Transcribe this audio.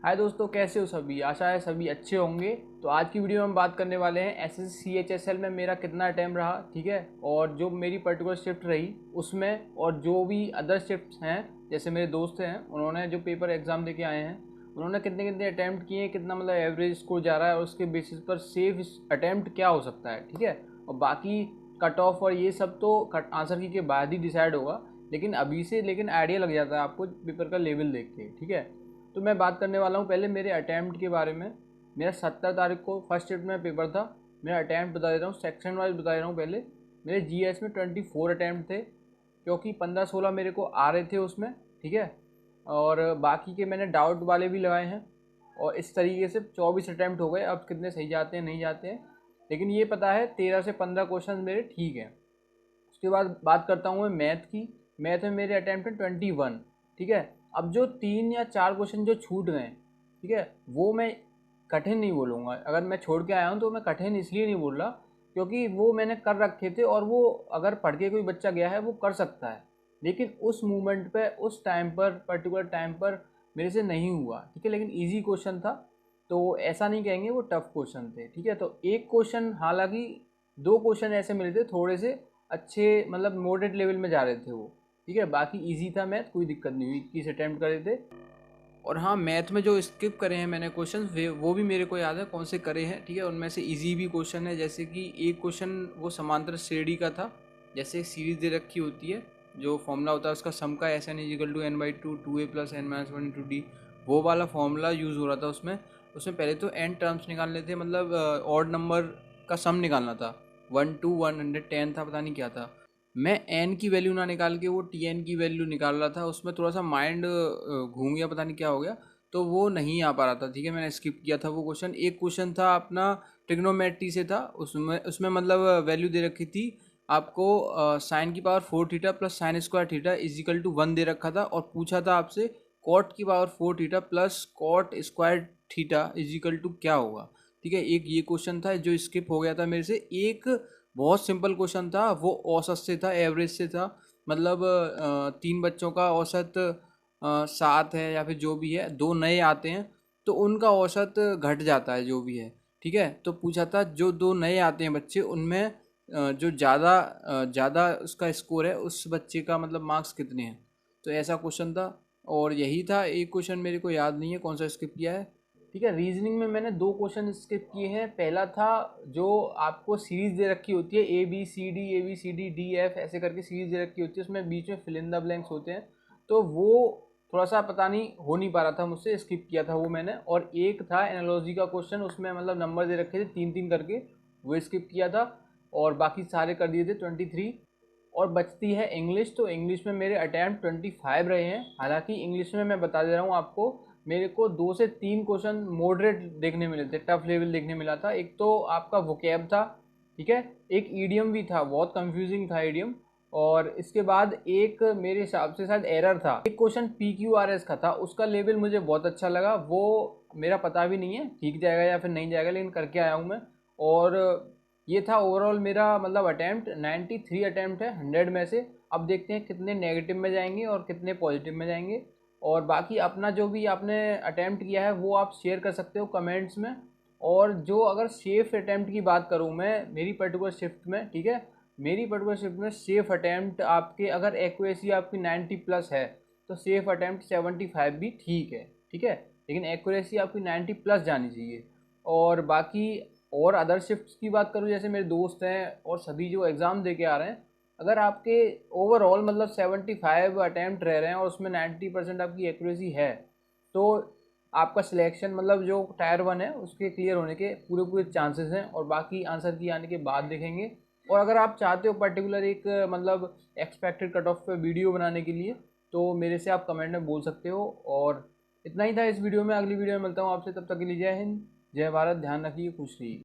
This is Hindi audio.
हाय दोस्तों, कैसे हो सभी। आशा है सभी अच्छे होंगे। तो आज की वीडियो में हम बात करने वाले हैं एसएससी CHSL में मेरा कितना अटैम्प्ट रहा, ठीक है, और जो मेरी पर्टिकुलर शिफ्ट रही उसमें, और जो भी अदर शिफ्ट्स हैं, जैसे मेरे दोस्त हैं उन्होंने जो पेपर एग्ज़ाम देके आए हैं उन्होंने कितने कितने अटैम्प्ट किए हैं, कितना मतलब एवरेज स्कोर जा रहा है, और उसके बेसिस पर सेफ अटैम्प्ट क्या हो सकता है, ठीक है। और बाकी कट ऑफ और ये सब तो आंसर की के बाद ही डिसाइड होगा, लेकिन अभी से लेकिन आइडिया लग जाता है आपको पेपर का लेवल देख के, ठीक है। तो मैं बात करने वाला हूँ पहले मेरे अटैम्प्ट के बारे में। मेरा 17 तारीख को फर्स्ट शिफ्ट में पेपर था। मेरा अटैम्प्ट बता देता हूँ, सेक्शन वाइज बता रहा हूँ। पहले मेरे जीएस में 24 अटैम्प्ट थे, क्योंकि 15-16 मेरे को आ रहे थे उसमें, ठीक है। और बाकी के मैंने डाउट वाले भी लगाए हैं, और इस तरीके से 24 अटैम्प्ट हो गए। अब कितने सही जाते हैं नहीं जाते हैं, लेकिन ये पता है 13 से 15 क्वेश्चन मेरे ठीक हैं। उसके बाद बात करता हूँ मैं मैथ की। मैथ में मेरे अटैम्प्ट है 21, ठीक है। अब जो 3 या 4 क्वेश्चन जो छूट गए, ठीक है, वो मैं कठिन नहीं बोलूँगा। अगर मैं छोड़ के आया हूँ तो मैं कठिन इसलिए नहीं बोल रहा क्योंकि वो मैंने कर रखे थे, और वो अगर पढ़ के कोई बच्चा गया है वो कर सकता है, लेकिन उस मोमेंट पे, उस टाइम पर, पर्टिकुलर टाइम पर मेरे से नहीं हुआ, ठीक है। लेकिन ईजी क्वेश्चन था, तो ऐसा नहीं कहेंगे वो टफ क्वेश्चन थे, ठीक है। तो एक क्वेश्चन, हालांकि 2 क्वेश्चन ऐसे मिले थे थोड़े से अच्छे, मतलब मॉडरेट लेवल में जा रहे थे वो, ठीक है। बाकी इजी था मैथ, कोई दिक्कत नहीं हुई, 21 अटैम्प्ट करे थे। और हाँ, मैथ में जो स्किप करे हैं मैंने क्वेश्चन, वो भी मेरे को याद है कौन से करे हैं, ठीक है। उनमें से इजी भी क्वेश्चन है, जैसे कि एक क्वेश्चन वो समांतर श्रेणी का था। जैसे एक सीरीज दे रखी होती है, जो फॉर्मूला होता है उसका सम का SN=n/2 2a + n-1 × d, वो वाला फॉर्मूला यूज़ हो रहा था उसमें। उसमें पहले तो n टर्म्स निकालने थे, मतलब ऑड नंबर का सम निकालना था। 1 to 110 था, पता नहीं क्या था। मैं एन की वैल्यू ना निकाल के वो टीएन की वैल्यू निकाल रहा था। उसमें थोड़ा सा माइंड घूम गया, पता नहीं क्या हो गया, तो वो नहीं आ पा रहा था, ठीक है। मैंने स्किप किया था वो क्वेश्चन। एक क्वेश्चन था अपना ट्रिग्नोमेट्री से था, उसमें मतलब वैल्यू दे रखी थी आपको, साइन की power 4 theta plus sine square theta equal to 1 दे रखा था, और पूछा था आपसे कॉट की power 4 theta plus cot square theta equal to क्या होगा, ठीक है। एक ये क्वेश्चन था जो स्किप हो गया था मेरे से। एक बहुत सिंपल क्वेश्चन था, वो औसत से था, एवरेज से था, मतलब 3 बच्चों का औसत 7 है या फिर जो भी है, 2 नए आते हैं तो उनका औसत घट जाता है जो भी है, ठीक है। तो पूछा था जो 2 नए आते हैं बच्चे, उनमें जो ज़्यादा उसका स्कोर है उस बच्चे का मतलब मार्क्स कितने हैं। तो ऐसा क्वेश्चन था, और यही था। एक क्वेश्चन मेरे को याद नहीं है कौन सा स्किप किया है, ठीक है। रीजनिंग में मैंने 2 क्वेश्चन स्किप किए हैं। पहला था जो आपको सीरीज दे रखी होती है, ABCD ऐसे करके सीरीज दे रखी होती है, उसमें बीच में फिल इन द ब्लैंक्स होते हैं, तो वो थोड़ा सा पता नहीं हो नहीं पा रहा था मुझसे, स्किप किया था वो मैंने। और एक था एनालॉजी का क्वेश्चन, उसमें मतलब नंबर दे रखे थे 3-3 करके, वो स्किप किया था। और बाकी सारे कर दिए थे 23। और बचती है इंग्लिश, तो इंग्लिश में मेरे अटैम्प्ट 25 रहे हैं। हालांकि इंग्लिश में मैं बता दे रहा हूँ आपको, मेरे को 2 से 3 क्वेश्चन मॉडरेट देखने मिले थे, टफ लेवल देखने मिला था। एक तो आपका वोकैब था, ठीक है। एक ईडियम भी था, बहुत कंफ्यूजिंग था ईडियम। और इसके बाद एक मेरे हिसाब से शायद एरर था। एक क्वेश्चन PQRS का था, उसका लेवल मुझे बहुत अच्छा लगा। वो मेरा पता भी नहीं है ठीक जाएगा या फिर नहीं जाएगा, लेकिन करके आया हूँ मैं। और ये था ओवरऑल मेरा मतलब अटैम्प्ट। 93 अटैम्प्ट है 100 में से। अब देखते हैं कितने नेगेटिव में जाएंगे और कितने पॉजिटिव में जाएंगे। और बाकी अपना जो भी आपने अटैम्प्ट किया है वो आप शेयर कर सकते हो कमेंट्स में। और जो अगर सेफ अटैम्प्ट की बात करूँ मैं मेरी पर्टिकुलर शिफ्ट में, ठीक है, मेरी पर्टिकुलर शिफ्ट में सेफ अटैम्प्ट आपके, अगर एक्यूरेसी आपकी 90 प्लस है तो सेफ अटैम्प्ट 75 भी ठीक है, ठीक है। लेकिन एक्यूरेसी आपकी 90 प्लस जानी चाहिए। और बाकी और अदर शिफ्ट्स की बात करूँ, जैसे मेरे दोस्त हैं और सभी जो एग्ज़ाम दे के आ रहे हैं, अगर आपके ओवरऑल मतलब 75 अटैम्प्ट रह रहे हैं और उसमें 90% आपकी एक्यूरेसी है, तो आपका सिलेक्शन मतलब जो टायर 1 है उसके क्लियर होने के पूरे पूरे चांसेस हैं। और बाकी आंसर की आने के बाद देखेंगे। और अगर आप चाहते हो पर्टिकुलर एक मतलब एक्सपेक्टेड कट ऑफ पे वीडियो बनाने के लिए, तो मेरे से आप कमेंट में बोल सकते हो। और इतना ही था इस वीडियो में। अगली वीडियो में मिलता हूँ आपसे, तब तक के लिए जय हिंद, जय भारत। ध्यान रखिए, खुश रहिए।